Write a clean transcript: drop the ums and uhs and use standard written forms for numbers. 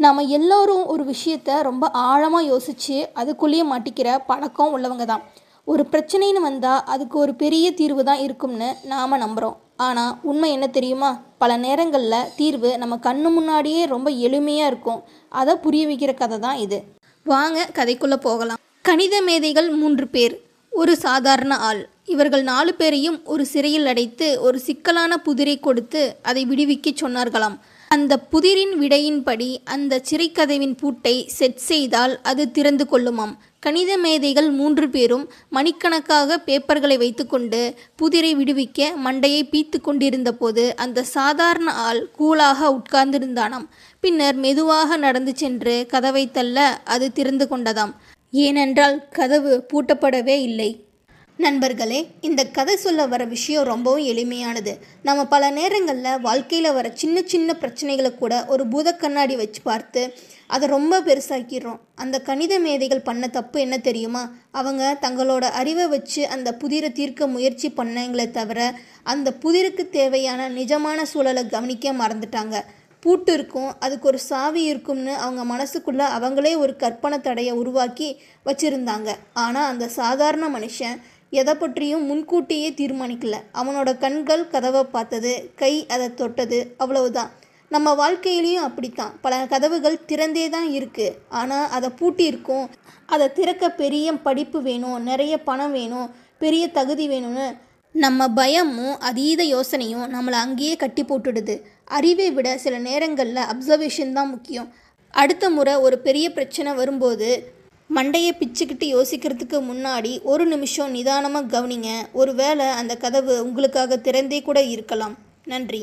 நாம் எல்லோரும் ஒரு விஷயத்த ரொம்ப ஆழமாக யோசித்து அதுக்குள்ளேயே மாட்டிக்கிற பழக்கம் உள்ளவங்க தான். ஒரு பிரச்சனைன்னு வந்தால் அதுக்கு ஒரு பெரிய தீர்வு தான் இருக்கும்னு நாம் நம்புகிறோம். ஆனால் உண்மை என்ன தெரியுமா? பல நேரங்களில் தீர்வு நம்ம கண்ணு முன்னாடியே ரொம்ப எளிமையாக இருக்கும். அதை புரிய வைக்கிற கதை தான் இது. வாங்க கதைக்குள்ளே போகலாம். கணித மேதைகள் 3 பேர், ஒரு சாதாரண ஆள். இவர்கள் 4 பேரையும் ஒரு சிறையில் அடைத்து ஒரு சிக்கலான புதிரை கொடுத்து அதை விடுவிக்க சொன்னார்களாம். அந்த புதிரின் விடையின்படி அந்த சிறைக்கதவின் பூட்டை செட் செய்தால் அது திறந்து கொள்ளுமாம். கணித மேதைகள் 3 பேரும் மணிக்கணக்காக பேப்பர்களை வைத்துக்கொண்டு புதிரை விடுவிக்க மண்டையை பீத்து கொண்டிருந்த போது அந்த சாதாரண ஆள் கூலாக உட்கார்ந்திருந்தானாம். பின்னர் மெதுவாக நடந்து சென்று கதவை தள்ள அது திறந்து கொண்டதாம். ஏனென்றால் கதவு பூட்டப்படவே இல்லை. நண்பர்களே, இந்த கதை சொல்ல வர விஷயம் ரொம்பவும் எளிமையானது. நம்ம பல நேரங்களில் வாழ்க்கையில் வர சின்ன சின்ன பிரச்சனைகளை கூட ஒரு பூத கண்ணாடி வச்சு பார்த்து அதை ரொம்ப பெருசாக்கிடுறோம். அந்த கணித மேதைகள் பண்ண தப்பு என்ன தெரியுமா? அவங்க தங்களோட அறிவை வச்சு அந்த புதிரை தீர்க்க முயற்சி பண்ணங்களே தவிர அந்த புதிருக்கு தேவையான நிஜமான சூழலை கவனிக்க மறந்துட்டாங்க. பூட்டு இருக்கும், அதுக்கு ஒரு சாவி இருக்கும்னு அவங்க மனசுக்குள்ளே அவங்களே ஒரு கற்பனை தடையை உருவாக்கி வச்சுருந்தாங்க. ஆனால் அந்த சாதாரண மனுஷன் எதை பற்றியும் முன்கூட்டியே தீர்மானிக்கல. அவனோட கண்கள் கதவை பார்த்தது, கை அதை தொட்டது, அவ்வளவுதான். நம்ம வாழ்க்கையிலையும் அப்படித்தான். பல கதவுகள் திறந்தே தான் இருக்குது, ஆனால் அதை பூட்டி இருக்கும். அதை திறக்க பெரிய படிப்பு வேணும், நிறைய பணம் வேணும், பெரிய தகுதி வேணும்னு நம்ம பயமும் அதீத யோசனையும் நம்மளை அங்கேயே கட்டி போட்டுடுது. அறிவை விட சில நேரங்களில் அப்சர்வேஷன் தான் முக்கியம். அடுத்த முறை ஒரு பெரிய பிரச்சனை வரும்போது மண்டையை பிச்சுக்கிட்டு யோசிக்கிறதுக்கு முன்னாடி ஒரு நிமிஷம் நிதானமாக கவனிங்க. ஒருவேளை அந்த கதவு உங்களுக்காக திறந்தே கூட இருக்கலாம். நன்றி.